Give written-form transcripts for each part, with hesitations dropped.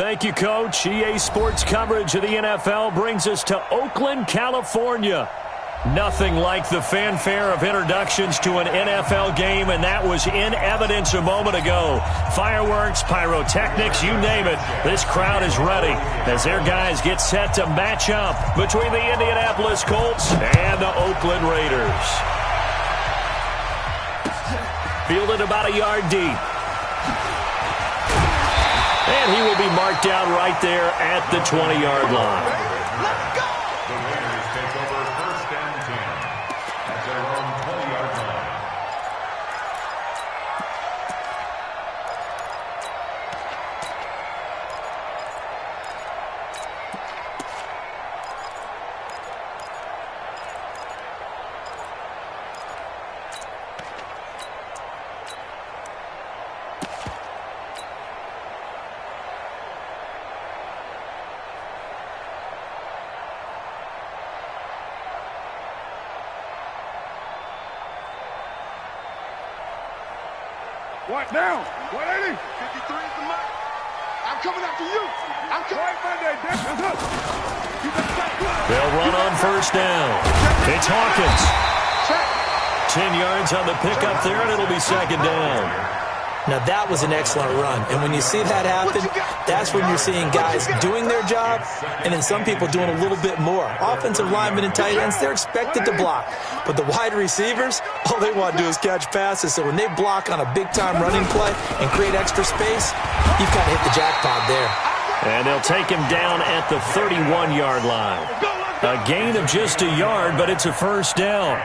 Thank you, Coach. EA Sports coverage of the NFL brings us to Oakland, California. Nothing like the fanfare of introductions to an NFL game, and that was in evidence a moment ago. Fireworks, pyrotechnics, you name it. This crowd is ready as their guys get set to match up between the Indianapolis Colts and the Oakland Raiders. Fielded about a yard deep. And he will be marked down right there at the 20-yard line. Let's go! What now? 180? 53 is the mark. I'm coming after you. I'm coming. They'll run on first down. It's Hawkins. 10 yards on the pickup there, and it'll be second down. Now, that was an excellent run. And when you see that happen, that's when you're seeing guys doing their job and then some people doing a little bit more. Offensive linemen and tight ends, they're expected to block. But the wide receivers, all they want to do is catch passes. So when they block on a big-time running play and create extra space, you've kind of hit the jackpot there. And they'll take him down at the 31-yard line. A gain of just a yard, but it's a first down.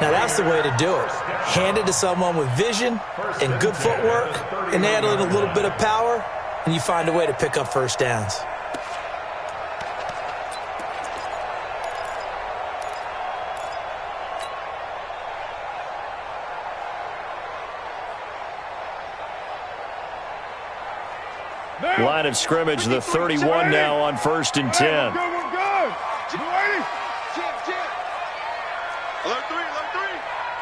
Now, that's the way to do it. Hand it to someone with vision and good footwork, and add in a little bit of power, and you find a way to pick up first downs. Line of scrimmage, the 31 now on 1st and 10. We're good. 280. Alert 3, alert 3.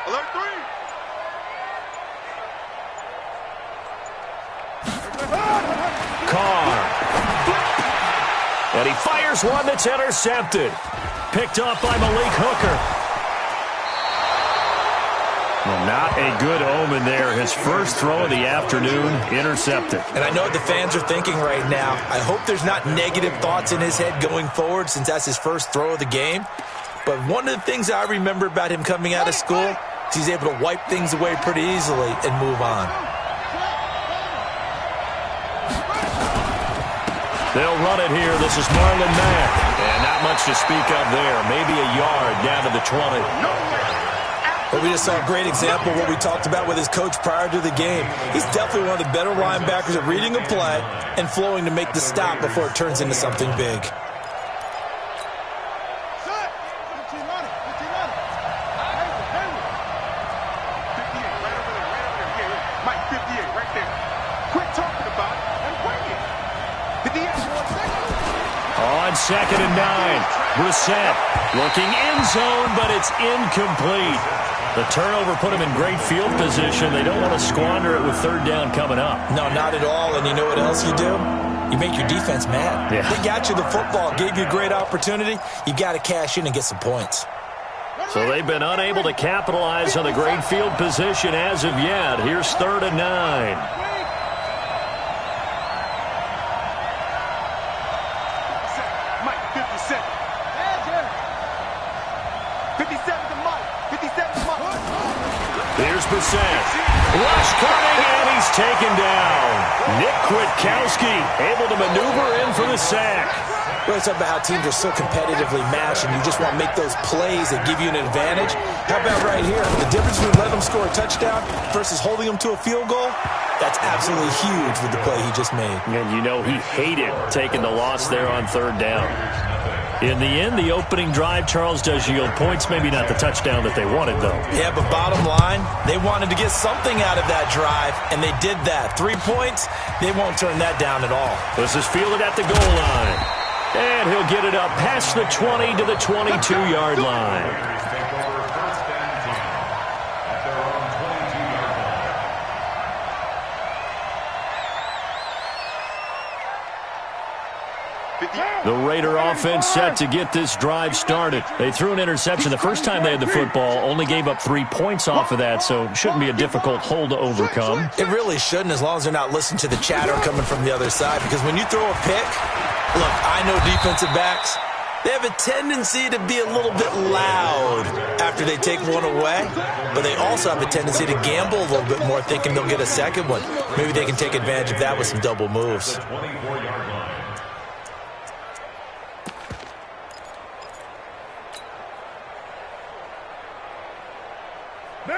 Alert 3. Carr. And he fires one that's intercepted. Picked off by Malik Hooker. Well, not a good omen there. His first throw of the afternoon, intercepted. And I know what the fans are thinking right now. I hope there's not negative thoughts in his head going forward since that's his first throw of the game. But one of the things I remember about him coming out of school is he's able to wipe things away pretty easily and move on. They'll run it here. This is Marlon Mack. And not much to speak of there. Maybe a yard down to the 20. But we just saw a great example of what we talked about with his coach prior to the game. He's definitely one of the better linebackers at reading a play and flowing to make the stop before it turns into something big. On 2nd and 9, Brissett looking end zone, but it's incomplete. The turnover put him in great field position. They don't want to squander it with 3rd down coming up. No, not at all. And you know what else you do? You make your defense mad. Yeah. They got you the football, gave you a great opportunity. You got to cash in and get some points. So they've been unable to capitalize on the great field position as of yet. Here's 3rd and 9. Here's Brissett. Rush coming, and he's taken down. Nick Kwiatkowski able to maneuver in for the sack. Well, it's about how teams are so competitively matched, and you just want to make those plays that give you an advantage. How about right here? The difference between letting them score a touchdown versus holding them to a field goal, that's absolutely huge with the play he just made. And you know he hated taking the loss there on 3rd down. In the end, the opening drive, Charles, does yield points. Maybe not the touchdown that they wanted, though. Yeah, but bottom line, they wanted to get something out of that drive, and they did that. 3 points, they won't turn that down at all. This is fielded at the goal line. And he'll get it up past the 20 to the 22-yard line. The Raider offense set to get this drive started. They threw an interception the first time they had the football, only gave up 3 points off of that, so it shouldn't be a difficult hole to overcome. It really shouldn't, as long as they're not listening to the chatter coming from the other side, because when you throw a pick, look, I know defensive backs, they have a tendency to be a little bit loud after they take one away, but they also have a tendency to gamble a little bit more, thinking they'll get a second one. Maybe they can take advantage of that with some double moves.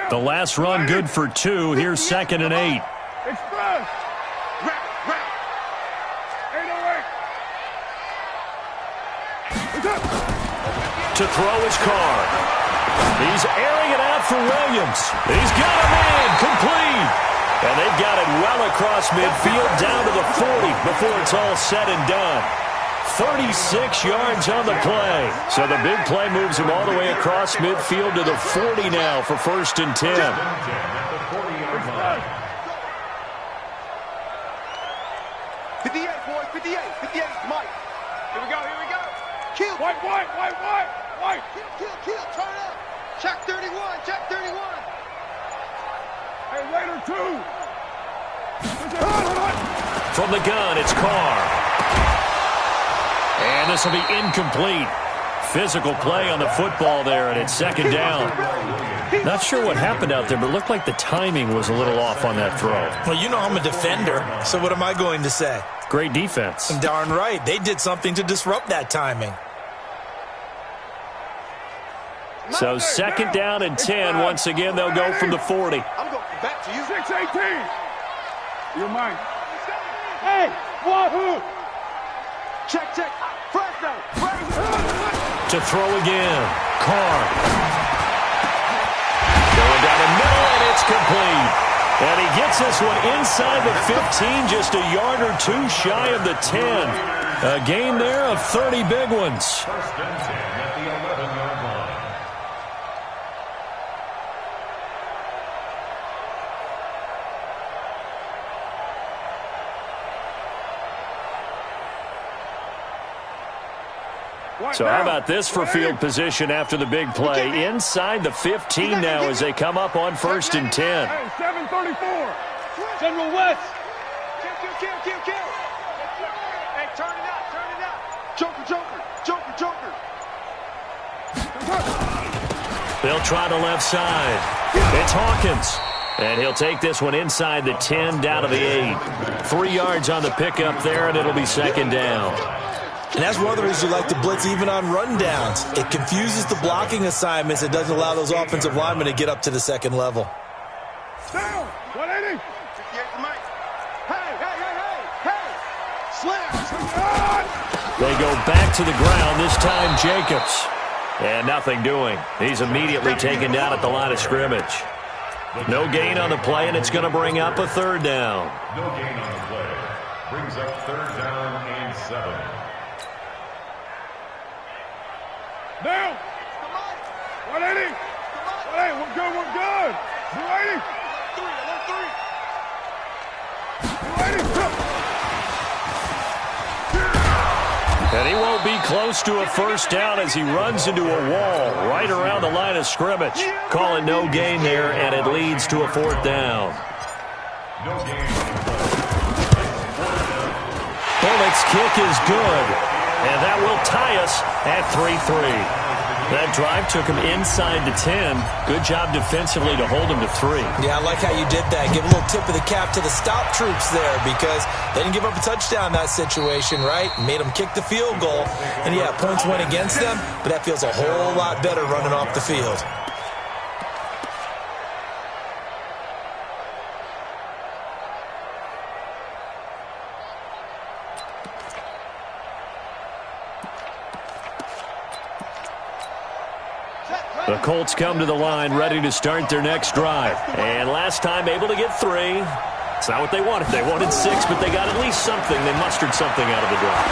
The last run good for 2. Here's 2nd and 8. Express. 808. To throw his car. He's airing it out for Williams. He's got him in. Complete. And they've got it well across midfield down to the 40 before it's all said and done. 36 yards on the play. So the big play moves him all the way across midfield to the 40 now for 1st and 10. 58, boys, 58, 58, Mike. Here we go. Kill. White. Kill, turn up. Check 31. Hey, Raider 2. From the gun, it's Carr. And this will be incomplete. Physical play on the football there, and it's 2nd down. Not sure what happened out there, but it looked like the timing was a little off on that throw. Well, you know I'm a defender, so what am I going to say? Great defense. Darn right. They did something to disrupt that timing. So 2nd down and 10. Once again, they'll go from the 40. I'm going back to you. 618. You're mine. Hey, wahoo! Check. Fresno. To throw again. Carr. Going down the middle, and it's complete. And he gets this one inside the 15, just a yard or 2 shy of the 10. A gain there of 30 big ones. 1st and 10 at the 11-yard line. So how about this for field position after the big play? Inside the 15 now as they come up on 1st and 10. Hey, 734. General West. Kill. Hey, turn it out. Joker. They'll try the left side. It's Hawkins. And he'll take this one inside the 10 down to the 8. 3 yards on the pickup there, and it'll be 2nd down. And that's one of the reasons you like to blitz even on rundowns. It confuses the blocking assignments. It doesn't allow those offensive linemen to get up to the 2nd level. Down. 180. 58 for Mike. Hey. Slam. They go back to the ground, this time Jacobs. And nothing doing. He's immediately taken down at the line of scrimmage. No gain on the play, and it's going to bring up a 3rd down. No gain on the play. Brings up 3rd down and 7. Down. 180. 180. We're good. 280. 280. And he won't be close to a 1st down as he runs into a wall right around the line of scrimmage. Calling no gain there, and it leads to a 4th down. No gain on the play. Bullock's kick is good, and that will tie us at 3-3. That drive took him inside the 10. Good job defensively to hold him to 3. Yeah, I like how you did that. Give a little tip of the cap to the stop troops there, because they didn't give up a touchdown in that situation, right? Made them kick the field goal. And, yeah, points went against them, but that feels a whole lot better running off the field. The Colts come to the line ready to start their next drive. And last time able to get 3. It's not what they wanted. They wanted 6, but they got at least something. They mustered something out of the drive.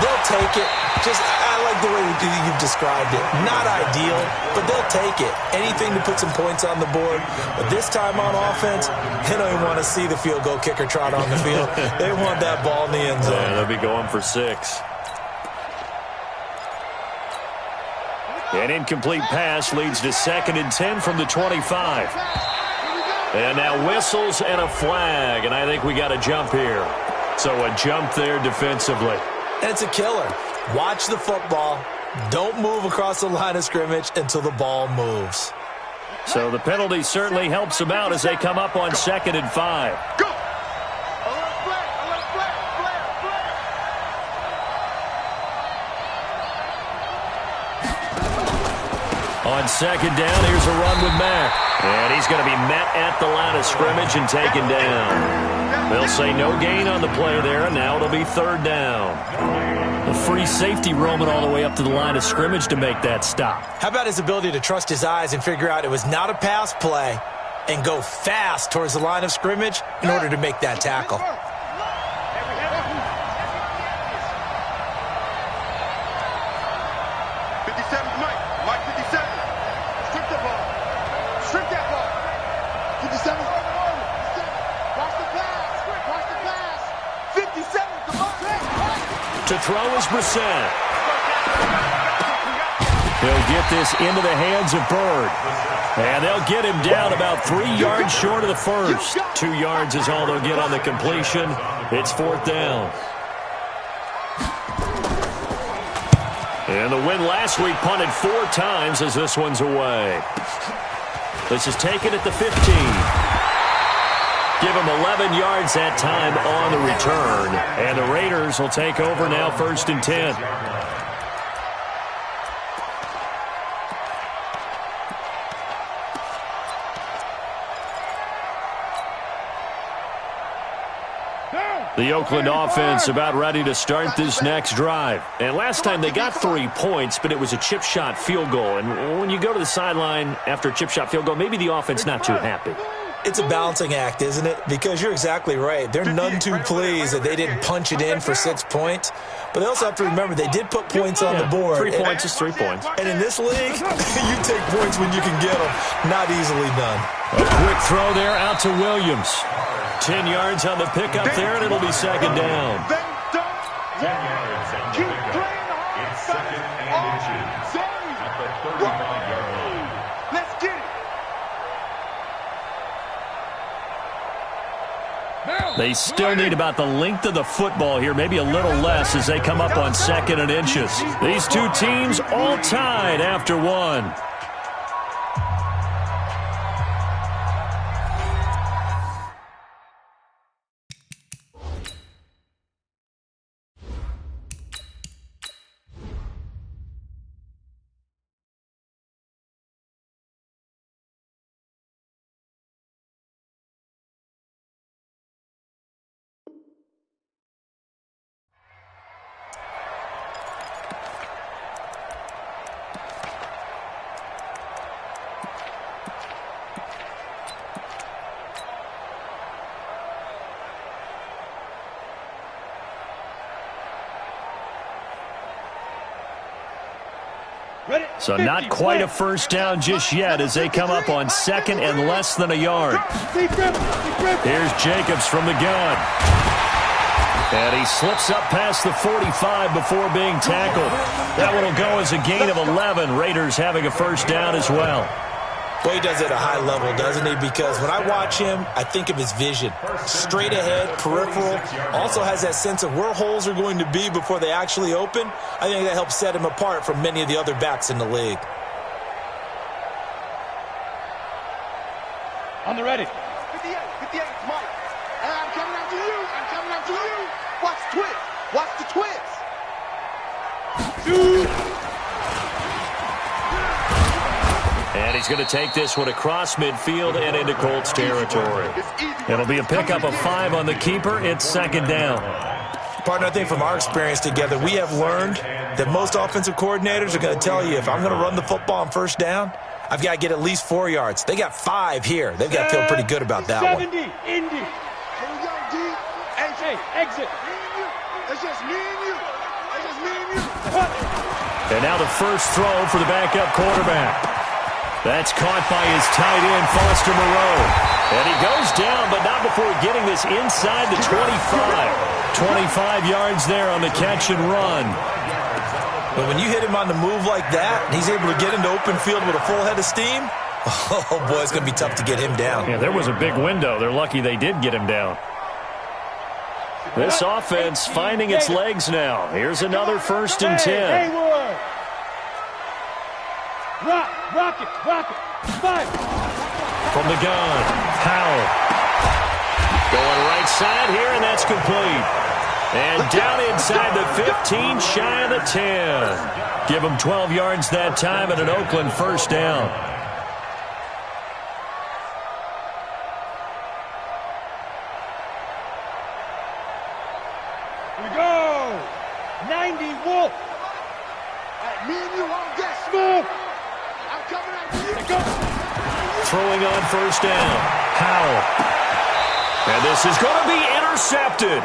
They'll take it. I like the way you've described it. Not ideal, but they'll take it. Anything to put some points on the board. But this time on offense, they don't even want to see the field goal kicker trot on the field. They want that ball in the end zone. Yeah, they'll be going for 6. An incomplete pass leads to 2nd and 10 from the 25. And now whistles and a flag, and I think we got a jump here. So a jump there defensively. It's a killer. Watch the football. Don't move across the line of scrimmage until the ball moves. So the penalty certainly helps them out as they come up on 2nd and 5. Go! On 2nd down, here's a run with Mack. And he's going to be met at the line of scrimmage and taken down. They'll say no gain on the play there, and now it'll be 3rd down. A free safety roaming all the way up to the line of scrimmage to make that stop. How about his ability to trust his eyes and figure out it was not a pass play and go fast towards the line of scrimmage in order to make that tackle? 57, Mike 57. Strip the ball. Strip that ball. 57. Watch the pass. Watch the pass. 57. Come on. To throw is Brissett. He'll get this into the hands of Bird. And they'll get him down about 3 yards short of the first. 2 yards is all they'll get on the completion. It's 4th down. And the win last week punted 4 times as this one's away. This is taken at the 15. Give him 11 yards that time on the return. And the Raiders will take over now 1st and 10. The Oakland offense about ready to start this next drive. And last time they got 3 points, but it was a chip shot field goal. And when you go to the sideline after a chip shot field goal, maybe the offense not too happy. It's a balancing act, isn't it? Because you're exactly right. They're none too pleased that they didn't punch it in for 6 points. But they also have to remember they did put points on the board. 3 points is 3 points. And in this league, you take points when you can get them. Not easily done. A quick throw there out to Williams. 10 yards on the pickup there, and it'll be 2nd down. 10 yards on the pickup. It's 2nd and inches at the 35-yard line. Let's get it. They still need about the length of the football here, maybe a little less as they come up on 2nd and inches. These two teams all tied after 1. So not quite a first down just yet as they come up on 2nd and less than a yard. Here's Jacobs from the gun. And he slips up past the 45 before being tackled. That one will go as a gain of 11. Raiders having a first down as well. Well, he does it at a high level, doesn't he? Because when I watch him, I think of his vision. Straight ahead, peripheral. Also has that sense of where holes are going to be before they actually open. I think that helps set him apart from many of the other backs in the league. On the ready. 58, Mike. And I'm coming after you. I'm coming after you. Watch the twist. Watch the twist. And he's going to take this one across midfield and into Colts territory. It'll be a pickup of 5 on the keeper. It's 2nd down. Partner, I think from our experience together, we have learned that most offensive coordinators are going to tell you if I'm going to run the football on first down, I've got to get at least 4 yards. They got 5 here. They've got to feel pretty good about that 70, one. Indy. Here we go, D. Hey, exit. It's just me and you. It's just me and you. And now the first throw for the backup quarterback. That's caught by his tight end, Foster Moreau. And he goes down, but not before getting this inside the 25. 25 yards there on the catch and run. But when you hit him on the move like that, and he's able to get into open field with a full head of steam, oh, boy, it's going to be tough to get him down. Yeah, there was a big window. They're lucky they did get him down. This offense finding its legs now. Here's another 1st and 10. Rock it. Five. From the gun, Powell. Going right side here, and that's complete. And down inside the 15, shy of the 10. Give them 12 yards that time and an Oakland 1st down. Here we go. 90 Wolf. Me and you on deck. Smooth. I'm coming at you. Go. Throwing on 1st down, Powell. And this is going to be intercepted.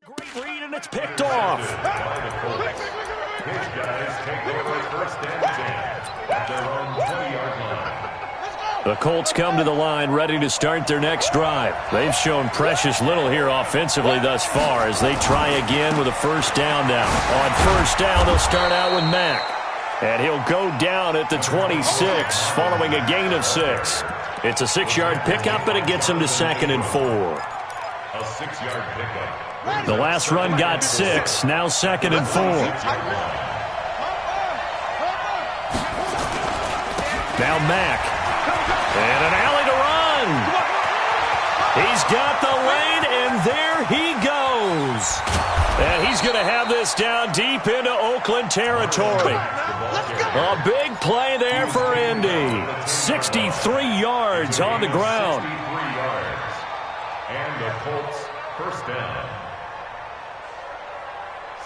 Great read, and it's picked off. His guys take over 1st and 10 at their own 20-yard line. The Colts come to the line ready to start their next drive. They've shown precious little here offensively thus far as they try again with a 1st down now. On 1st down, they'll start out with Mack. And he'll go down at the 26 following a gain of 6. It's a 6-yard pickup, and it gets him to 2nd and 4. A 6-yard pickup. The last run got 6, now 2nd and 4. Now Mack. And an alley to run. He's got the lane, and there he goes. And he's going to have this down deep into Oakland territory. A big play there for Indy. 63 yards on the ground. 63 yards. And the Colts 1st down.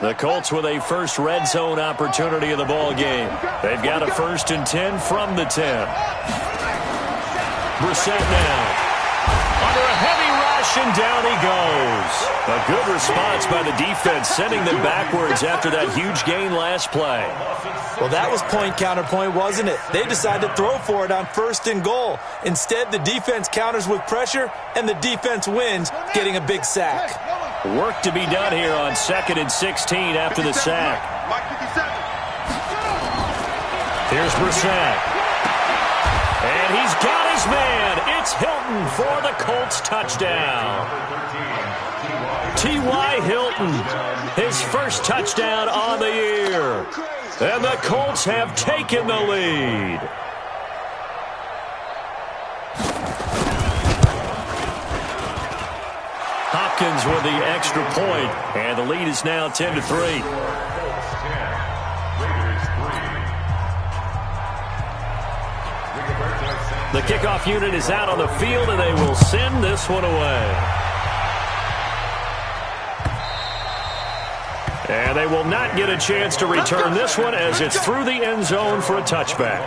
The Colts with a first red zone opportunity in the ball game. They've got a 1st and 10 from the 10. Brissett now. Under a heavy rush, and down he goes. A good response by the defense, sending them backwards after that huge gain last play. Well, that was point counterpoint, wasn't it? They decided to throw for it on 1st and goal. Instead, the defense counters with pressure, and the defense wins, getting a big sack. Work to be done here on 2nd and 16 after the sack. Here's Brissett. And he's got his man. It's Hilton for the Colts touchdown. T.Y. Hilton, his 1st touchdown on the year. And the Colts have taken the lead. Hopkins with the extra point, and the lead is now 10-3. The kickoff unit is out on the field, and they will send this one away. And they will not get a chance to return this one as it's through the end zone for a touchback.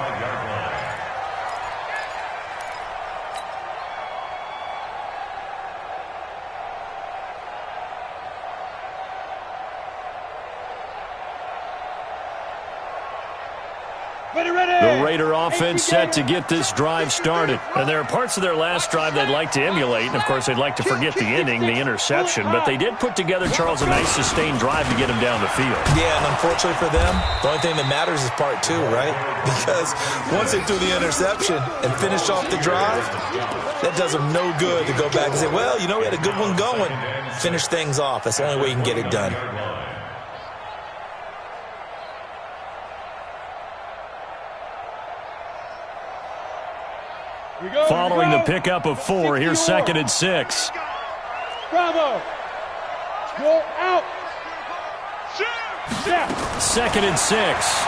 The Raider offense set to get this drive started. And there are parts of their last drive they'd like to emulate. And, of course, they'd like to forget the ending, the interception. But they did put together, Charles, a nice sustained drive to get him down the field. Yeah, and unfortunately for them, the only thing that matters is part 2, right? Because once they threw the interception and finished off the drive, that does them no good to go back and say, well, you know, we had a good one going. Finish things off. That's the only way you can get it done. Following the pickup of 4, here's 2nd and 6. Bravo. Go out. 2nd and 6.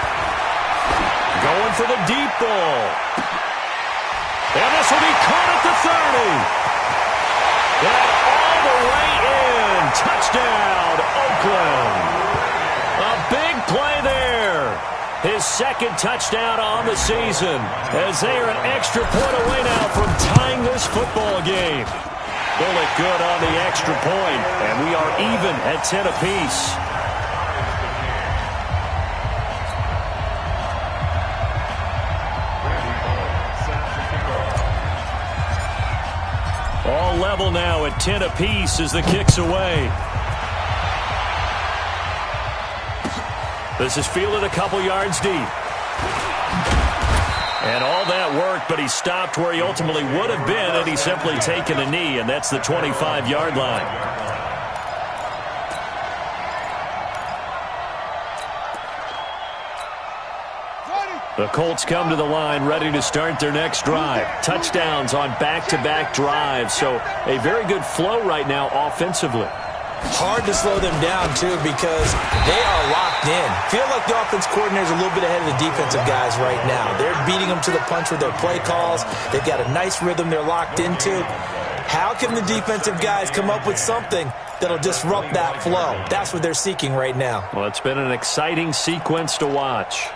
Going for the deep ball. And this will be caught at the 30. And all the way in. Touchdown, Oakland. A big play there. His 2nd touchdown on the season as they are an extra point away now from tying this football game. Bullet good on the extra point, and we are even at 10 apiece. level now at 10 apiece as the kick's away. This is fielded a couple yards deep. And all that work, but he stopped where he ultimately would have been had he simply taken a knee, and that's the 25-yard line. The Colts come to the line ready to start their next drive. Touchdowns on back-to-back drives, so a very good flow right now offensively. Hard to slow them down, too, because they are locked in. Feel like the offense coordinator is a little bit ahead of the defensive guys right now. They're beating them to the punch with their play calls. They've got a nice rhythm they're locked into. How can the defensive guys come up with something that'll disrupt that flow? That's what they're seeking right now. Well, it's been an exciting sequence to watch.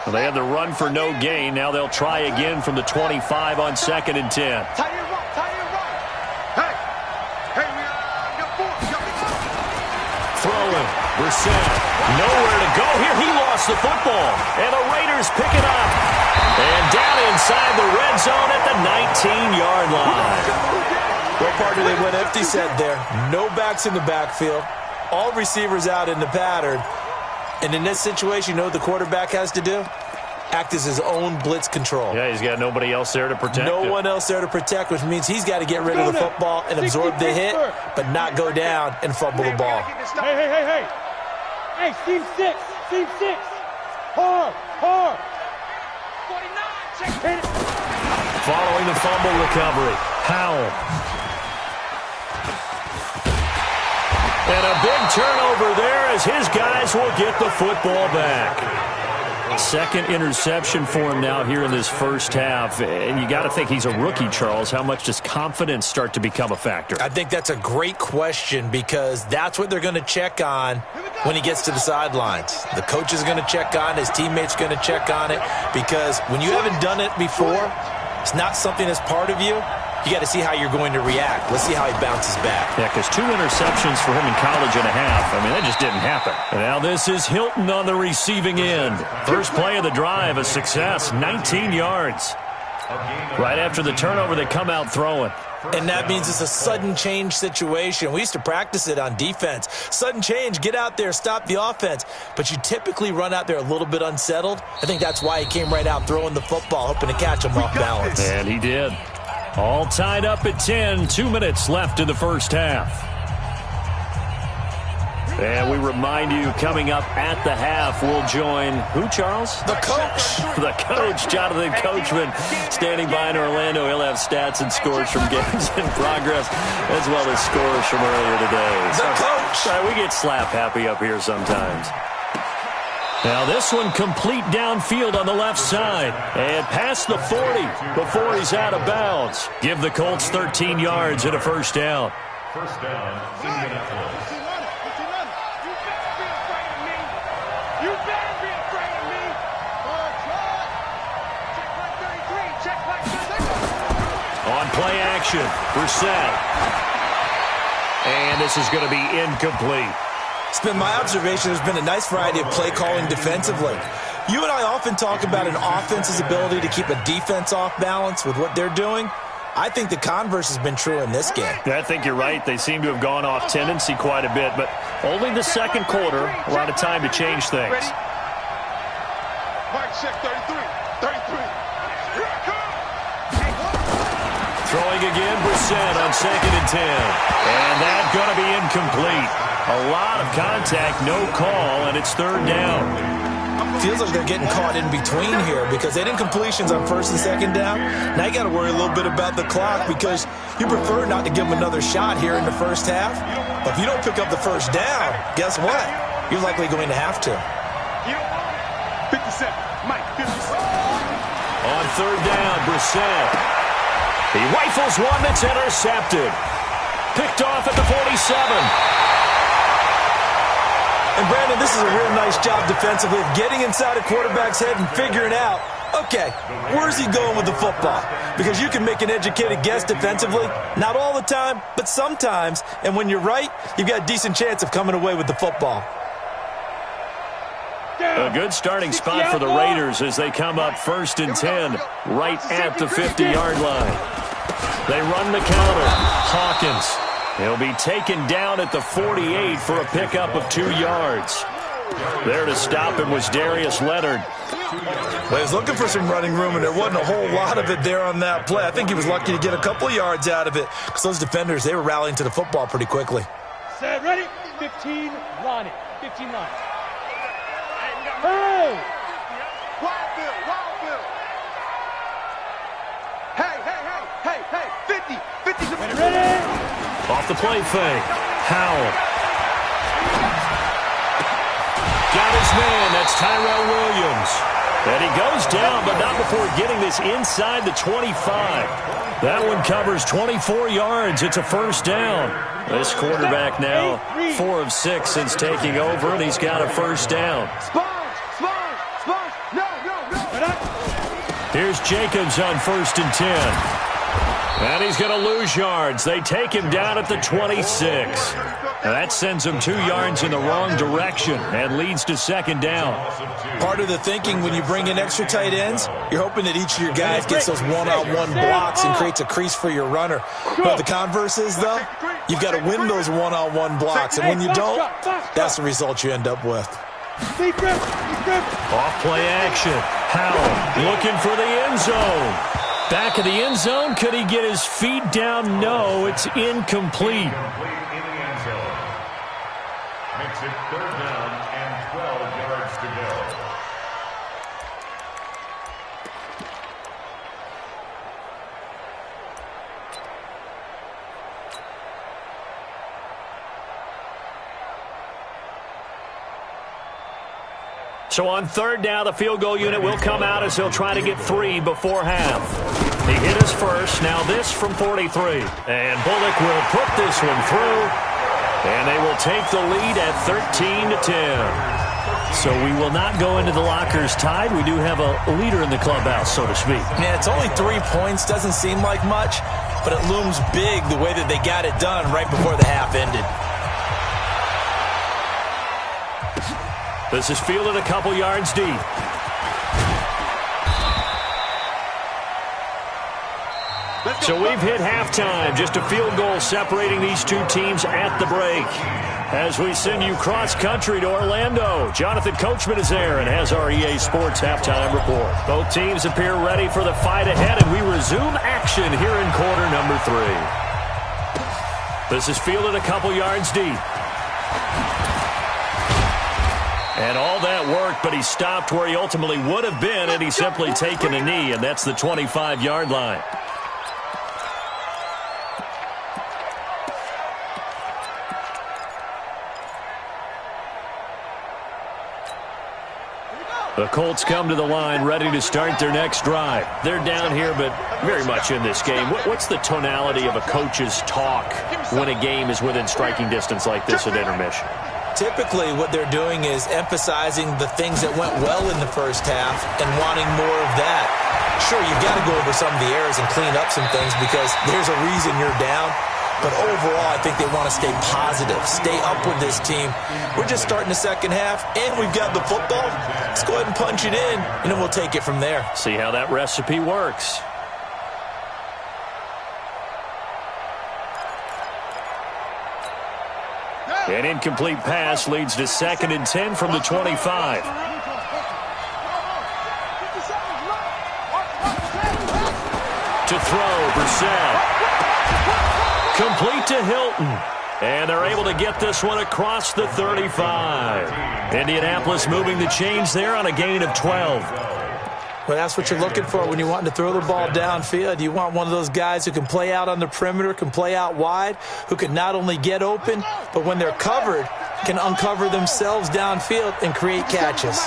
Well, they had the run for no gain. Now they'll try again from the 25 on 2nd and 10. Throwing. Brissett. Nowhere to go here. He lost the football. And the Raiders pick it up. And down inside the red zone at the 19-yard line. Well, partner, they went empty set there. No backs in the backfield. All receivers out in the pattern. And in this situation, you know what the quarterback has to do? Act as his own blitz control. Yeah, he's got nobody else there to protect No him. one else there to protect, which means he's got to get rid of the football and absorb the hit, but not go down and fumble the ball. Hey. Hey, team 6. Hard. 49. Following the fumble recovery, Howell. And a big turnover there as his guys will get the football back. Second interception for him now here in this first half. And you got to think he's a rookie, Charles. How much does confidence start to become a factor? I think that's a great question because that's what they're going to check on when he gets to the sidelines. The coach is going to check on it. His teammates are going to check on it because when you haven't done it before, it's not something that's part of you. You got to see how you're going to react. Let's see how he bounces back. Yeah, because 2 interceptions for him in college and a half. I mean, that just didn't happen. And now this is Hilton on the receiving end. First play of the drive, a success, 19 yards. Right after the turnover, they come out throwing. And that means it's a sudden change situation. We used to practice it on defense. Sudden change, get out there, stop the offense. But you typically run out there a little bit unsettled. I think that's why he came right out throwing the football, hoping to catch him off balance. And he did. All tied up at 10, 2 minutes left in the first half. And we remind you, coming up at the half, we'll join who, Charles? The coach. The coach, Jonathan Coachman, standing by in Orlando. He'll have stats and scores from games in progress, as well as scores from earlier today. The coach. We get slap happy up here sometimes. Now this one complete downfield on the left side. And past the 40 before he's out of bounds. Give the Colts 13 yards and a first down. First down, Indianapolis. You better be afraid of me. Check right 33. On play action, Brissett. And this is going to be incomplete. It's been my observation there's been a nice variety of play calling defensively. You and I often talk about an offense's ability to keep a defense off balance with what they're doing. I think the converse has been true in this game. I think you're right. They seem to have gone off tendency quite a bit, but only the second quarter, a lot of time to change things. Ready? Mike, check 33. Here I come. Throwing again, Brissett on 2nd and 10. And that's going to be incomplete. A lot of contact, no call, and it's third down. Feels like they're getting caught in between here because they did incompletions on 1st and 2nd down. Now you got to worry a little bit about the clock because you prefer not to give them another shot here in the first half. But if you don't pick up the first down, guess what? You're likely going to have to. 57. Mike, 57. On third down, Brissett. He rifles one that's intercepted. Picked off at the 47. And, Brandon, this is a real nice job defensively of getting inside a quarterback's head and figuring out, okay, where's he going with the football? Because you can make an educated guess defensively, not all the time, but sometimes. And when you're right, you've got a decent chance of coming away with the football. A good starting spot for the Raiders as they come up 1st and 10 right at the 50-yard line. They run the counter. Hawkins. He'll be taken down at the 48 for a pickup of 2 yards. There to stop him was Darius Leonard. Well, he was looking for some running room, and there wasn't a whole lot of it there on that play. I think he was lucky to get a couple of yards out of it because those defenders, they were rallying to the football pretty quickly. Set, ready? 15, line it. 15 line. Hey! Wild Bill, Wild Bill. Hey, 50. Ready? Off the play fake. Howell. Got his man. That's Tyrell Williams. And he goes down, but not before getting this inside the 25. That one covers 24 yards. It's a first down. This quarterback now 4 of 6 since taking over, and he's got a first down. Sponge. No. Here's Jacobs on 1st and 10. And he's going to lose yards. They take him down at the 26. Now that sends him 2 yards in the wrong direction and leads to second down. Part of the thinking when you bring in extra tight ends, you're hoping that each of your guys gets those one-on-one blocks and creates a crease for your runner. But the converse is, though, you've got to win those one-on-one blocks. And when you don't, that's the result you end up with. Off play action. Howell looking for the end zone. Back of the end zone. Could he get his feet down? No, it's incomplete. In the end zone. Makes it 3rd down and 12 yards to go. So on 3rd down, the field goal unit will come out as he'll try to get 3 before half. He hit his first. Now this from 43. And Bullock will put this one through. And they will take the lead at 13-10. So we will not go into the lockers tied. We do have a leader in the clubhouse, so to speak. Yeah, it's only 3 points. Doesn't seem like much, but it looms big the way that they got it done right before the half ended. This is fielded a couple yards deep. So we've hit halftime. Just a field goal separating these two teams at the break. As we send you cross-country to Orlando, Jonathan Coachman is there and has our EA Sports halftime report. Both teams appear ready for the fight ahead, and we resume action here in quarter number 3. This is fielded a couple yards deep. And all that worked, but he stopped where he ultimately would have been had he simply taken a knee, and that's the 25-yard line. The Colts come to the line ready to start their next drive. They're down here, but very much in this game. What's the tonality of a coach's talk when a game is within striking distance like this at intermission? Typically, what they're doing is emphasizing the things that went well in the first half and wanting more of that. Sure, you've got to go over some of the errors and clean up some things because there's a reason you're down. But overall, I think they want to stay positive, stay up with this team. We're just starting the second half, and we've got the football. Let's go ahead and punch it in, and then we'll take it from there. See how that recipe works. An incomplete pass leads to 2nd and 10 from the 25. To throw, Brissett. Complete to Hilton. And they're able to get this one across the 35. Indianapolis moving the chains there on a gain of 12. Well, that's what you're looking for when you're wanting to throw the ball downfield. You want one of those guys who can play out on the perimeter, can play out wide, who can not only get open, but when they're covered, can uncover themselves downfield and create catches.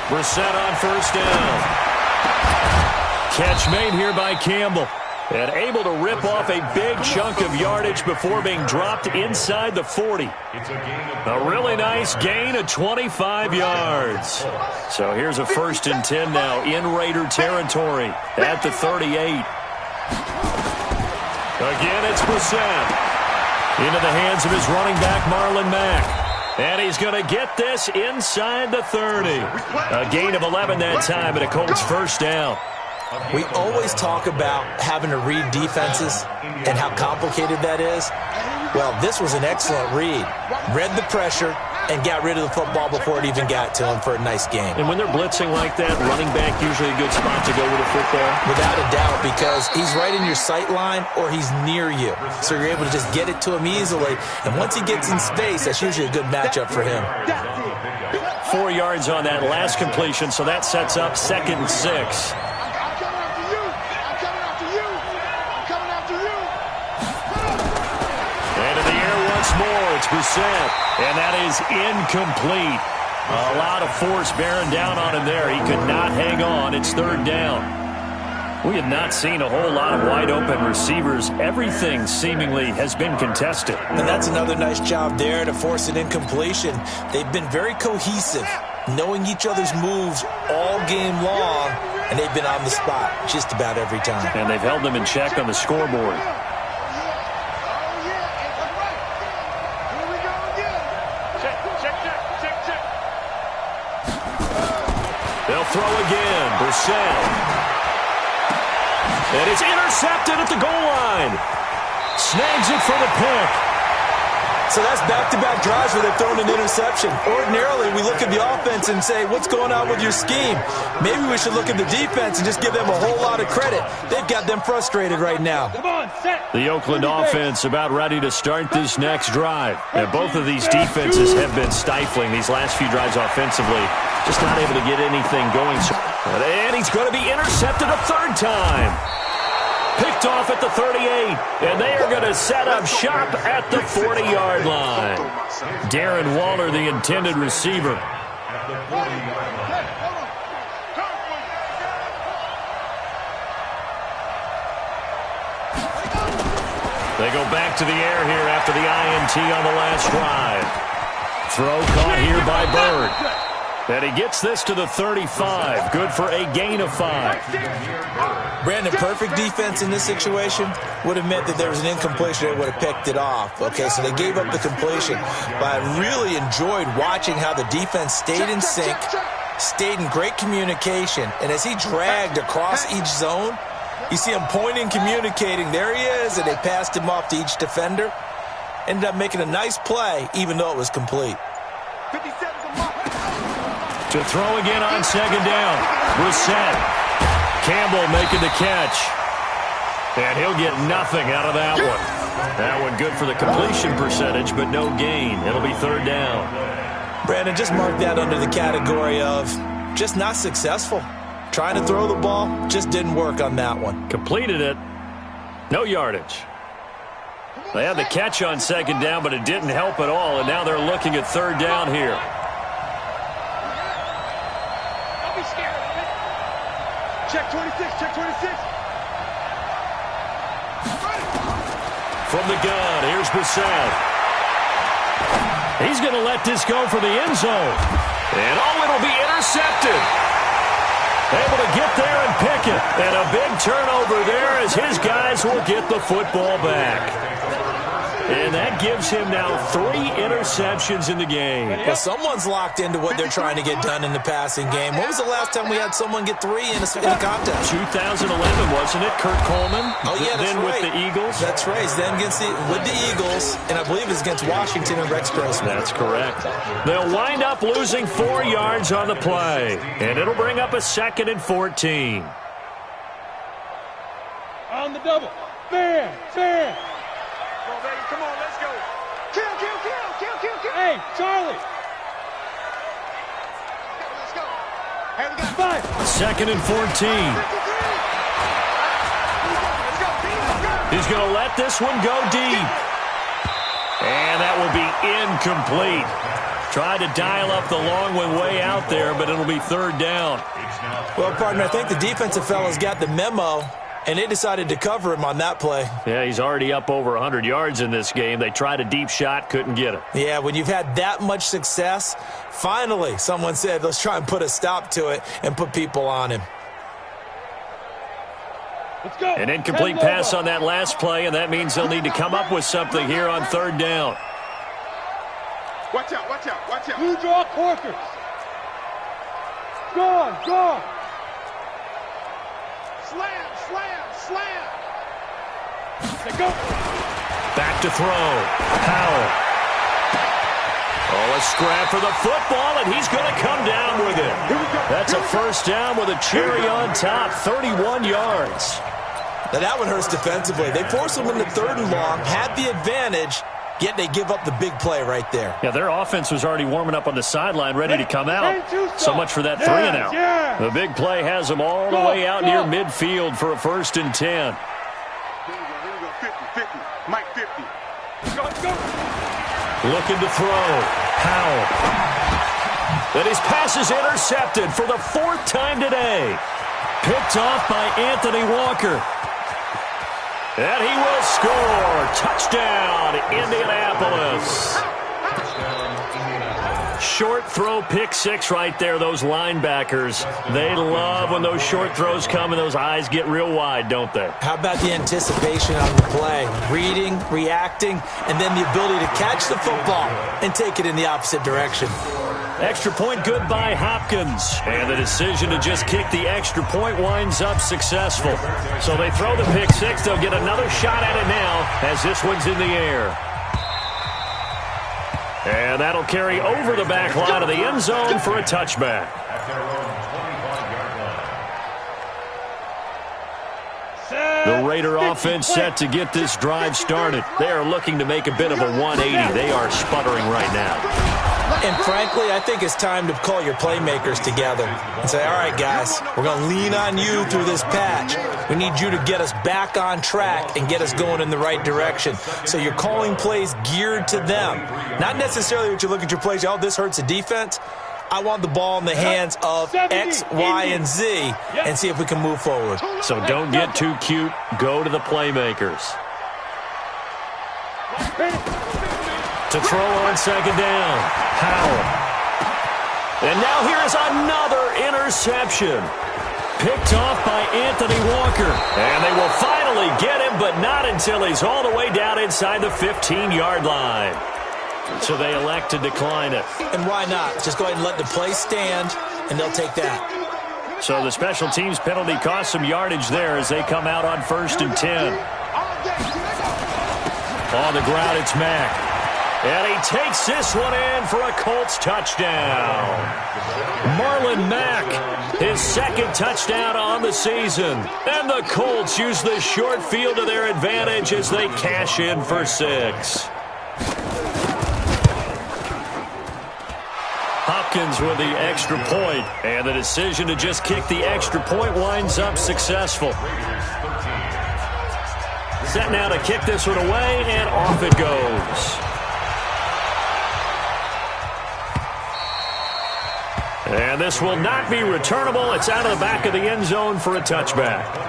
Brissett on 1st down. Catch made here by Campbell. And able to rip off a big chunk of yardage before being dropped inside the 40. A really nice gain of 25 yards. So here's a 1st and 10 now in Raider territory at the 38. Again, it's Brissett. Into the hands of his running back, Marlon Mack. And he's going to get this inside the 30. A gain of 11 that time, and a Colts first down. We always talk about having to read defenses and how complicated that is. Well, this was an excellent read. Read the pressure and got rid of the football before it even got to him for a nice game. And when they're blitzing like that, running back usually a good spot to go with the football? Without a doubt, because he's right in your sight line or he's near you. So you're able to just get it to him easily. And once he gets in space, that's usually a good matchup for him. 4 yards on that last completion, so that sets up 2nd and 6. More, it's Brissett, and that is incomplete. A lot of force bearing down on him there. He could not hang on. It's 3rd down. We have not seen a whole lot of wide-open receivers. Everything seemingly has been contested. And that's another nice job there to force an incompletion. They've been very cohesive, knowing each other's moves all game long, and they've been on the spot just about every time. And they've held them in check on the scoreboard. Throw again, Brissett. And it's intercepted at the goal line. Snags it for the pick. So that's back-to-back drives where they've thrown an interception. Ordinarily, we look at the offense and say, what's going on with your scheme? Maybe we should look at the defense and just give them a whole lot of credit. They've got them frustrated right now. Come on, set. The Oakland offense about ready to start this next drive. And both of these defenses have been stifling these last few drives offensively. Just not able to get anything going. And he's going to be intercepted a 3rd time. Picked off at the 38, and they are going to set up shop at the 40-yard line. Darren Waller, the intended receiver. They go back to the air here after the INT on the last drive. Throw caught here by Bird. And he gets this to the 35. Good for a gain of 5. Brandon, perfect defense in this situation would have meant that there was an incompletion. They would have picked it off. Okay, so they gave up the completion. But I really enjoyed watching how the defense stayed in sync, stayed in great communication. And as he dragged across each zone, you see him pointing, communicating. There he is, and they passed him off to each defender. Ended up making a nice play, even though it was complete. To throw again on 2nd down. Brissett. Campbell making the catch. And he'll get nothing out of that one. That one good for the completion percentage, but no gain. It'll be 3rd down. Brandon, just mark that under the category of just not successful. Trying to throw the ball, just didn't work on that one. Completed it. No yardage. They had the catch on 2nd down, but it didn't help at all, and now they're looking at 3rd down here. Check 26, check 26. From the gun, here's Brissett. He's going to let this go for the end zone. And it'll be intercepted. Able to get there and pick it. And a big turnover there as his guys will get the football back. And that gives him now 3 interceptions in the game. Well, someone's locked into what they're trying to get done in the passing game. When was the last time we had someone get 3 in a contest? 2011, wasn't it? Kurt Coleman? Oh, yeah, that's then right. With the Eagles? That's right. Then with the Eagles, and I believe it's against Washington and Rex Grossman. That's correct. They'll wind up losing 4 yards on the play, and it'll bring up a 2nd and 14. On the double. Fair, fair. Come on, let's go. Kill. Hey, Charlie. Let's go. Hey, we got 5. 2nd and 14. He's going to let this one go deep. And that will be incomplete. Tried to dial up the long one way out there, but it'll be 3rd down. Well, partner, I think the defensive fellas got the memo, and they decided to cover him on that play. Yeah, he's already up over 100 yards in this game. They tried a deep shot, couldn't get it. Yeah, when you've had that much success, finally someone said, let's try and put a stop to it and put people on him. Let's go. An incomplete pass on that last play, and that means they'll need to come up with something here on third down. Watch out, watch out, watch out. Blue draw corkers. Gone. Slam, slam, slam. Let's go. Back to throw. Powell. Oh, a scrap for the football, and he's going to come down with it. That's a first down with a cherry on top, 31 yards. Now that one hurts defensively. They forced them into third and long, had the advantage, yet they give up the big play right there. Yeah, their offense was already warming up on the sideline, ready to come out. So much for that 3 and out. Yeah. The big play has them all the way out near midfield for a 1st and 10. Here we go, 50, 50. Mike 50. Go. Looking to throw. Powell. And his pass is intercepted for the 4th time today. Picked off by Anthony Walker. And he will score. Touchdown, Indianapolis. Short throw, pick 6 right there, those linebackers. They love when those short throws come and those eyes get real wide, don't they? How about the anticipation on the play? Reading, reacting, and then the ability to catch the football and take it in the opposite direction. Extra point good by Hopkins. And the decision to just kick the extra point winds up successful. So they throw the pick 6. They'll get another shot at it now as this one's in the air. And that'll carry over the back line of the end zone for a touchback. The Raider offense set to get this drive started. They are looking to make a bit of a 180. They are sputtering right now. And frankly, I think it's time to call your playmakers together and say, all right, guys, we're going to lean on you through this patch. We need you to get us back on track and get us going in the right direction. So you're calling plays geared to them. Not necessarily what you look at your plays, oh, this hurts the defense. I want the ball in the hands of X, Y, and Z and see if we can move forward. So don't get too cute. Go to the playmakers. To throw on 2nd down. Powell. And now here is another interception. Picked off by Anthony Walker. And they will finally get him, but not until he's all the way down inside the 15-yard line. So they elect to decline it. And why not? Just go ahead and let the play stand, and they'll take that. So the special teams penalty cost some yardage there as they come out on 1st and 10. On the ground, it's Mack. And he takes this one in for a Colts touchdown. Marlon Mack, his 2nd touchdown on the season. And the Colts use the short field to their advantage as they cash in for 6. Hopkins with the extra point, and the decision to just kick the extra point winds up successful. Set now to kick this one away, and off it goes. And this will not be returnable. It's out of the back of the end zone for a touchback.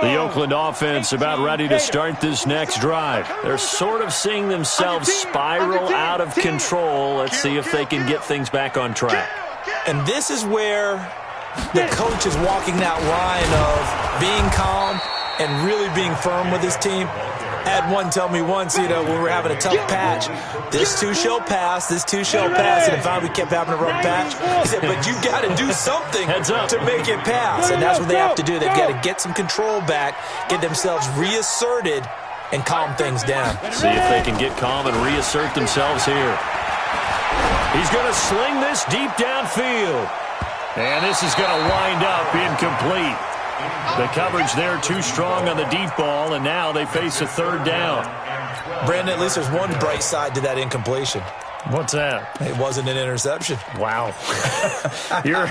The Oakland offense about ready to start this next drive. They're sort of seeing themselves spiral out of control. Let's see if they can get things back on track. And this is where the coach is walking that line of being calm and really being firm with his team. I had one tell me once, when we were having a tough patch, this too shall pass, this too shall pass, and finally we kept having a rough patch. He said, but you got to do something to make it pass, and that's what they have to do. They've got to get some control back, get themselves reasserted, and calm things down. See if they can get calm and reassert themselves here. He's going to sling this deep downfield, and this is going to wind up incomplete. The coverage there too strong on the deep ball, and now they face a 3rd down. Brandon, at least there's one bright side to that incompletion. What's that? It wasn't an interception. Wow. You're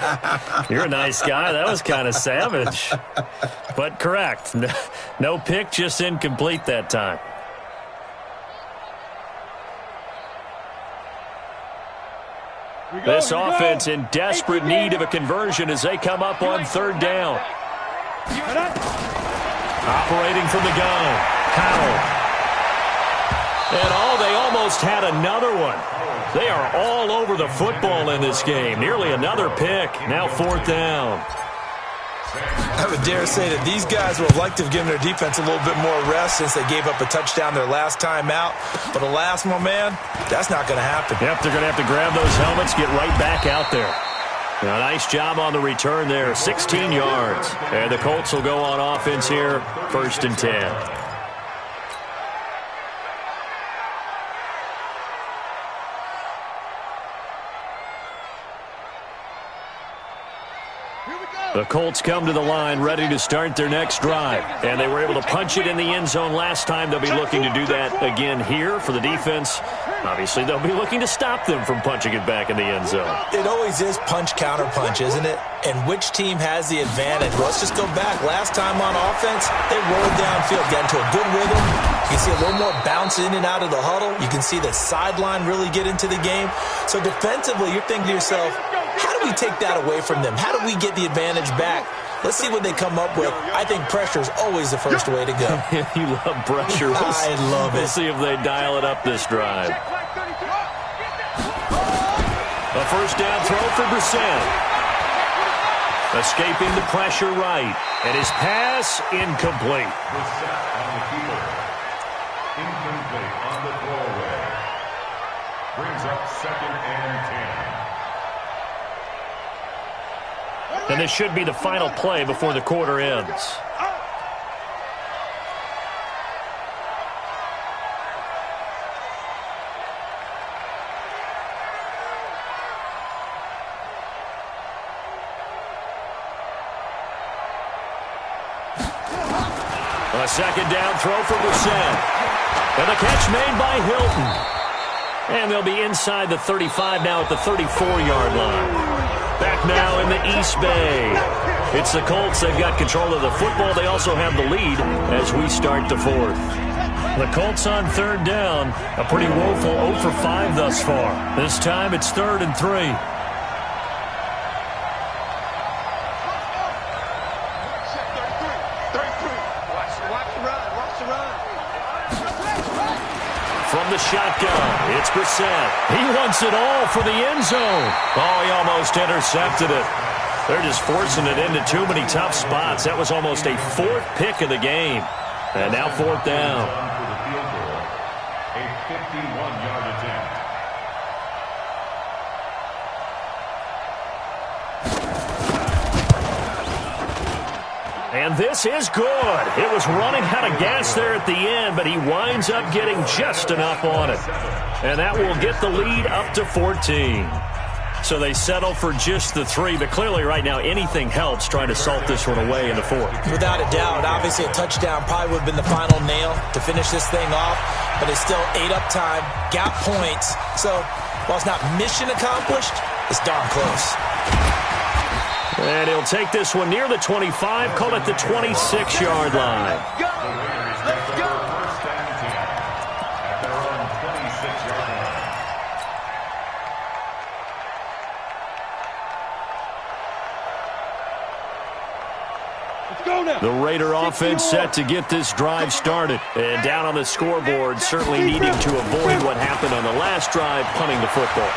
a nice guy. That was kind of savage. But correct. No pick, just incomplete that time. This offense in desperate need of a conversion as they come up on third down. Operating from the gun, Powell. And they almost had another one. They are all over the football in this game. Nearly another pick. Now fourth down. I would dare say that these guys would have liked to have given their defense a little bit more rest since they gave up a touchdown their last time out. But alas, my man, that's not going to happen. Yep, they're going to have to grab those helmets, get right back out there. Now, nice job on the return there, 16 yards. And the Colts will go on offense here, 1st and 10. The Colts come to the line ready to start their next drive. And they were able to punch it in the end zone last time. They'll be looking to do that again here for the defense. Obviously, they'll be looking to stop them from punching it back in the end zone. It always is punch-counter-punch, isn't it? And which team has the advantage? Well, let's just go back. Last time on offense, they rolled downfield, got into a good rhythm. You can see a little more bounce in and out of the huddle. You can see the sideline really get into the game. So defensively, you're thinking to yourself, how do we take that away from them? How do we get the advantage back? Let's see what they come up with. I think pressure is always the first way to go. You love pressure. I love it. We'll see if they dial it up this drive. A first down throw for Brissett. Escaping the pressure right. And his pass incomplete. Brissett on the keeper. Incomplete on the throwaway. Brings up 2nd and 10. And this should be the final play before the quarter ends. A second down throw for Brissett. And the catch made by Hilton. And they'll be inside the 35 now at the 34-yard line. Back now in the East Bay. It's the Colts. They've got control of the football. They also have the lead as we start the fourth. The Colts on third down. A pretty woeful 0 for 5 thus far. This time it's 3rd and 3. From the shotgun, it's Brissett. He wants it all for the end zone. Oh, he almost intercepted it. They're just forcing it into too many tough spots. That was almost a 4th pick of the game. And now 4th down. A 51-yard attempt. And this is good. It was running out of gas there at the end, but he winds up getting just enough on it. And that will get the lead up to 14. So they settle for just the 3, but clearly right now anything helps trying to salt this one away in the 4th. Without a doubt, obviously a touchdown probably would have been the final nail to finish this thing off, but it's still 8 up time, got points. So while it's not mission accomplished, it's darn close. And he'll take this one near the 25, call it the 26-yard line. Let's go. 1st and 10 at their own 26-yard line. Let's go now. The Raider offense set to get this drive started. And down on the scoreboard, certainly needing to avoid what happened on the last drive, punting the football.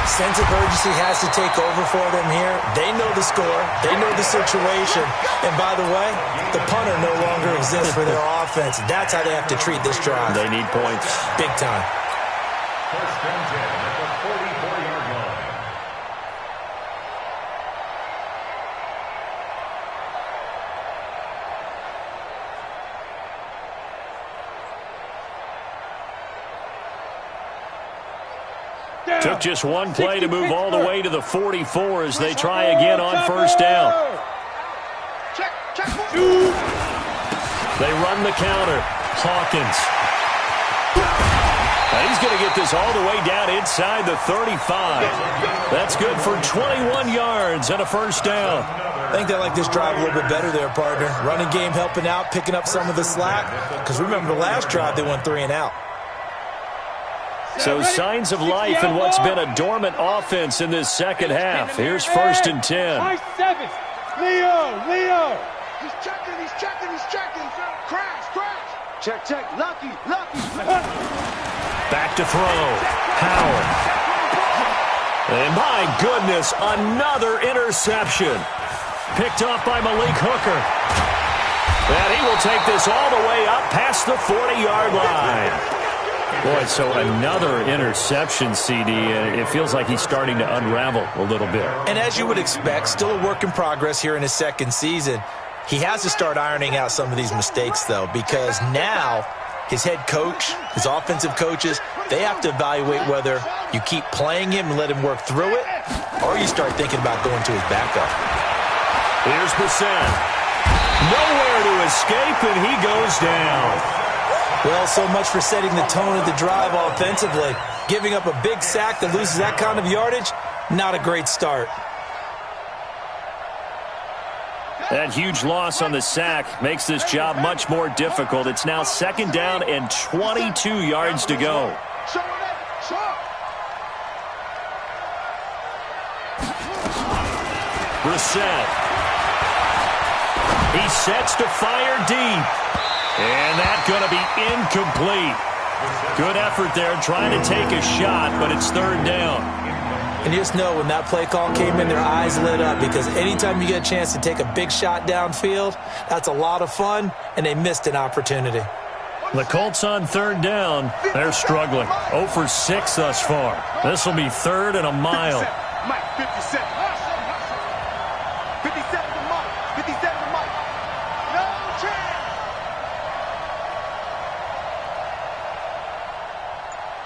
Sense of urgency has to take over for them here. They know the score. They know the situation. And by the way, the punter no longer exists for their offense. That's how they have to treat this drive. They need points. Big time. 1st and 10 at the 44-yard line. Took just one play to move all the way to the 44 as they try again on 1st down. They run the counter. Hawkins. And he's going to get this all the way down inside the 35. That's good for 21 yards and a 1st down. I think they like this drive a little bit better there, partner. Running game helping out, picking up some of the slack. Because remember the last drive, they went 3 and out. So signs of life in what's been a dormant offense in this second half. Here's 1st and 10. High 7. Leo. He's checking. Crash. Check. Lucky. Back to throw. Howard. And my goodness, another interception. Picked off by Malik Hooker. And he will take this all the way up past the 40-yard line. Boy, so another interception, CD, and it feels like he's starting to unravel a little bit. And as you would expect, still a work in progress here in his second season. He has to start ironing out some of these mistakes, though, because now his head coach, his offensive coaches, they have to evaluate whether you keep playing him and let him work through it, or you start thinking about going to his backup. Here's Brissett. Nowhere to escape, and he goes down. Well, so much for setting the tone of the drive offensively. Giving up a big sack that loses that kind of yardage, not a great start. That huge loss on the sack makes this job much more difficult. It's now 2nd down and 22 yards to go. Brissett. He sets to fire deep. And that's going to be incomplete. Good effort there trying to take a shot, but it's 3rd down. And you just know when that play call came in, their eyes lit up, because anytime you get a chance to take a big shot downfield, that's a lot of fun, and they missed an opportunity. The Colts on 3rd down. They're struggling. 0 for 6 thus far. This will be 3rd and a mile. Mike, 57. 57 to Mike. 57 to Mike. No chance.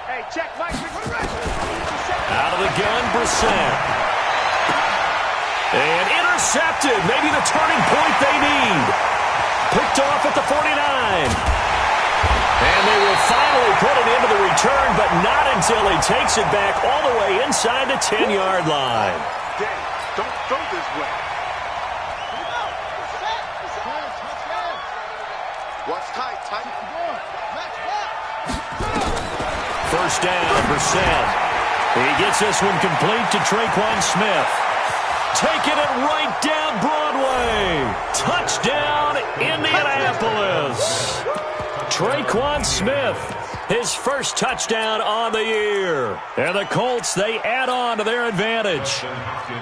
Hey, check Mike. Out of the gun, Brissett. And intercepted. Maybe the turning point they need. Picked off at the 49. And they will finally put it into the return, but not until he takes it back all the way inside the 10-yard line. Dang, don't throw this way. Watch tight. 1st down, Brissett. He gets this one complete to Traquan Smith. Taking it right down Broadway. Touchdown, Indianapolis. Traquan Smith, his first touchdown on the year. And the Colts, they add on to their advantage.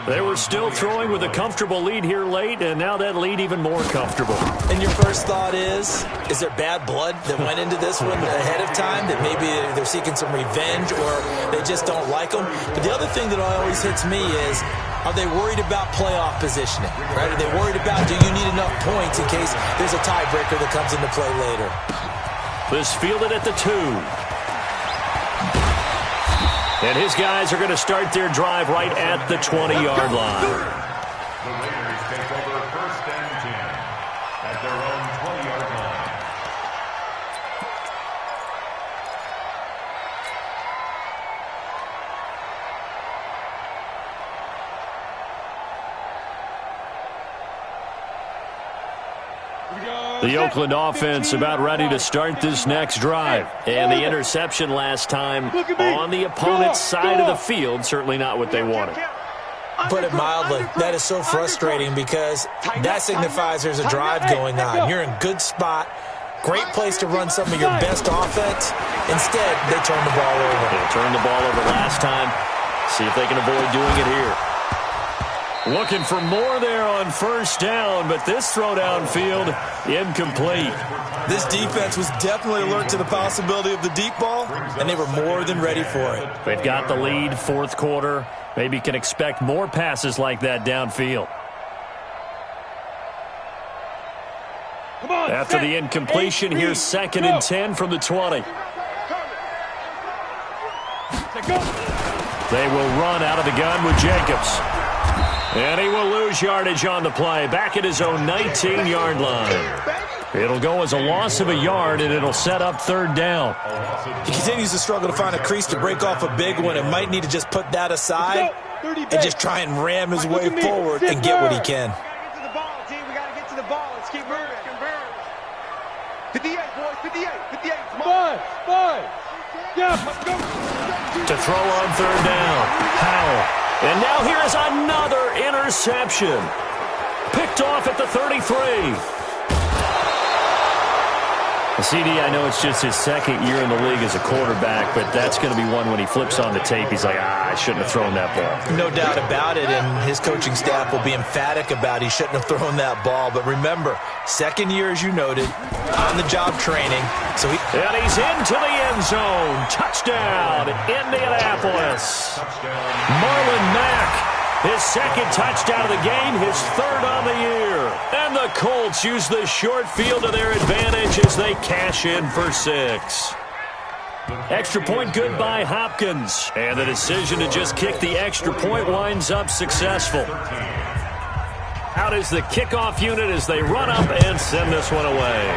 They were still throwing with a comfortable lead here late, and now that lead even more comfortable. And your first thought is there bad blood that went into this one ahead of time, that maybe they're seeking some revenge or they just don't like them? But the other thing that always hits me is, are they worried about playoff positioning? Right? Are they worried about, do you need enough points in case there's a tiebreaker that comes into play later? This fielded at the 2. And his guys are going to start their drive right at the 20-yard line. The Raiders take over 1st and 10 at their own 20-yard line. The Oakland offense about ready to start this next drive. And the interception last time on the opponent's side of the field, certainly not what they wanted. Put it mildly, that is so frustrating because that signifies there's a drive going on. You're in good spot, great place to run some of your best offense. Instead, they turn the ball over. They turned the ball over last time. See if they can avoid doing it here. Looking for more there on 1st down, but this throw downfield, incomplete. This defense was definitely alert to the possibility of the deep ball, and they were more than ready for it. They've got the lead, 4th quarter. Maybe can expect more passes like that downfield. Come on, After the incompletion, here's 2nd and 10 from the 20. They will run out of the gun with Jacobs. And he will lose yardage on the play, back at his own 19-yard line. It'll go as a loss of a yard, and it'll set up 3rd down. He continues to struggle to find a crease to break off a big one and might need to just put that aside and just try and ram his way forward and get what he can. We gotta get to the ball, team. We gotta get to the ball. Let's keep moving. 58, boys. 58. 58. Come on. 5. Yeah, let's go. To throw on third down. Howell. And now here is another interception. Picked off at the 33. CD, I know it's just his second year in the league as a quarterback, but that's going to be one when he flips on the tape, he's like, I shouldn't have thrown that ball. No doubt about it, and his coaching staff will be emphatic about he shouldn't have thrown that ball. But remember, second year, as you noted, on-the-job training. And he's into the end zone. Touchdown, Indianapolis. Marlon Mack. His second touchdown of the game, his third on the year. And the Colts use the short field to their advantage as they cash in for 6. Extra point good by Hopkins. And the decision to just kick the extra point winds up successful. Out is the kickoff unit as they run up and send this one away.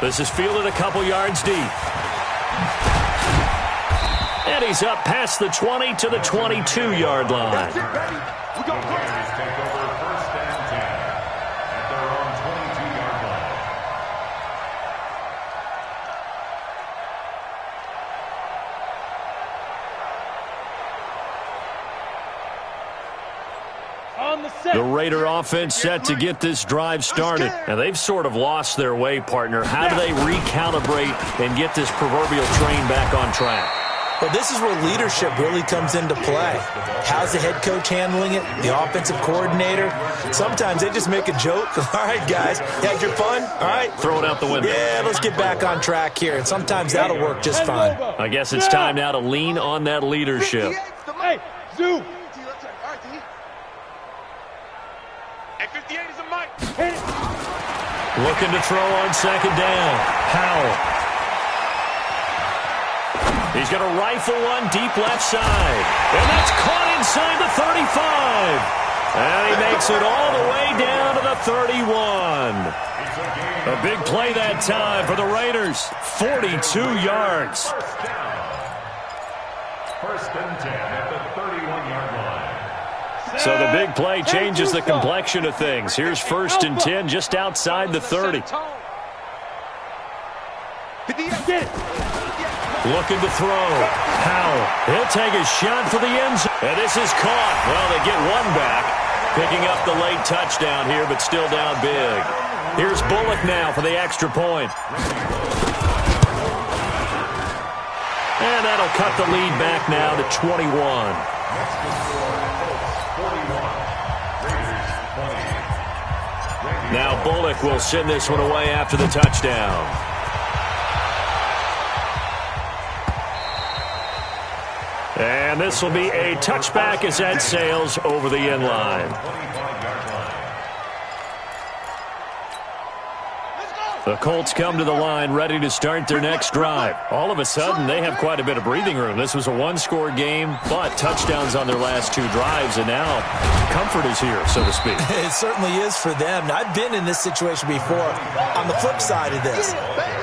This is fielded a couple yards deep. And he's up past the 20 to the 22-yard line. Take over first and 10 at their own 22-yard line. On the set. The Raider offense set to get this drive started. Now, they've sort of lost their way, partner. How do they recalibrate and get this proverbial train back on track? Well, this is where leadership really comes into play. How's the head coach handling it? The offensive coordinator? Sometimes they just make a joke. All right, guys, you had your fun? All right. Throw it out the window. Yeah, let's get back on track here. And sometimes that'll work just fine. I guess it's time now to lean on that leadership. Hey, zoom. And 58 is a mic. Looking to throw on second down. Howell. He's going to rifle one deep left side. And that's caught inside the 35. And he makes it all the way down to the 31. A big play that time for the Raiders. 42 yards. First and 10 at the 31-yard line. So the big play changes the complexion of things. Here's first and 10 just outside the 30. Looking to throw. Howell. He'll take a shot for the end zone. And this is caught. Well, they get one back. Picking up the late touchdown here, but still down big. Here's Bullock now for the extra point. And that'll cut the lead back now to 21. Now Bullock will send this one away after the touchdown. And this will be a touchback as that sails over the end line. The Colts come to the line ready to start their next drive. All of a sudden, they have quite a bit of breathing room. This was a one-score game, but touchdowns on their last two drives, and now comfort is here, so to speak. It certainly is for them. Now, I've been in this situation before on the flip side of this.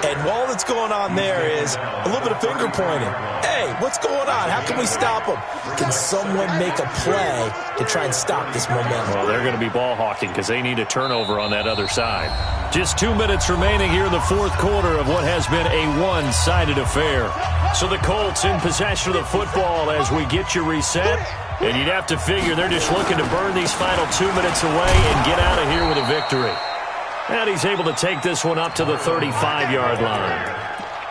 And all that's going on there is a little bit of finger pointing. Hey, what's going on? How can we stop them? Can someone make a play to try and stop this momentum? Well, they're going to be ball hawking because they need a turnover on that other side. Just 2 minutes remaining here in the fourth quarter of what has been a one-sided affair. So the Colts in possession of the football as we get you reset. And you'd have to figure they're just looking to burn these final 2 minutes away and get out of here with a victory. And he's able to take this one up to the 35-yard line.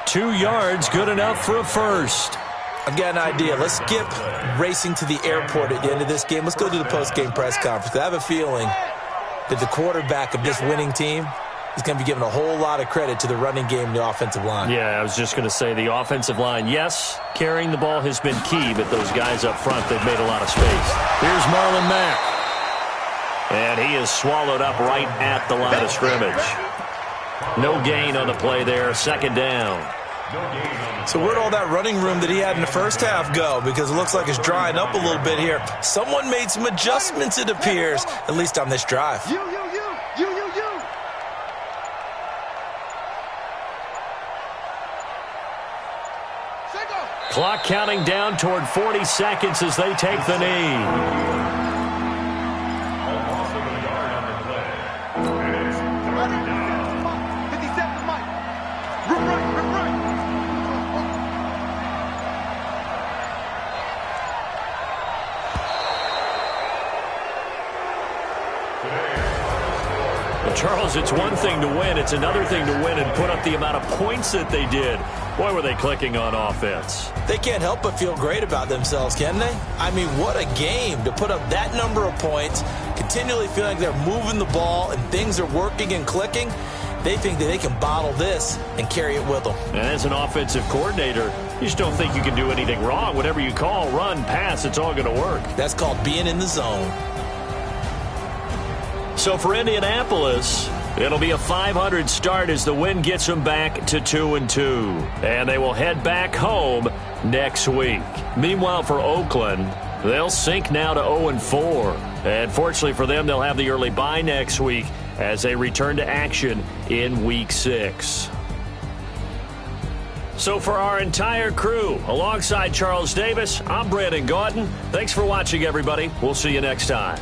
2 yards, good enough for a first. I've got an idea. Let's skip racing to the airport at the end of this game. Let's go to the post-game press conference. I have a feeling that the quarterback of this winning team is going to be giving a whole lot of credit to the running game and the offensive line. Yeah, I was just going to say the offensive line, yes, carrying the ball has been key, but those guys up front, they've made a lot of space. Here's Marlon Mack. And he is swallowed up right at the line of scrimmage. No gain on the play there, second down. So where'd all that running room that he had in the first half go? Because it looks like it's drying up a little bit here. Someone made some adjustments, it appears, at least on this drive. You. Clock counting down toward 40 seconds as they take the knee. Run right. Charles, it's one thing to win. It's another thing to win and put up the amount of points that they did. Boy, were they clicking on offense. They can't help but feel great about themselves, can they? I mean, what a game to put up that number of points, continually feeling like they're moving the ball and things are working and clicking. They think that they can bottle this and carry it with them. And as an offensive coordinator, you just don't think you can do anything wrong. Whatever you call, run, pass, it's all going to work. That's called being in the zone. So for Indianapolis, it'll be a 500 start as the win gets them back to 2-2. And they will head back home next week. Meanwhile, for Oakland, they'll sink now to 0-4. And fortunately for them, they'll have the early bye next week as they return to action in Week 6. So for our entire crew, alongside Charles Davis, I'm Brandon Gaudin. Thanks for watching, everybody. We'll see you next time.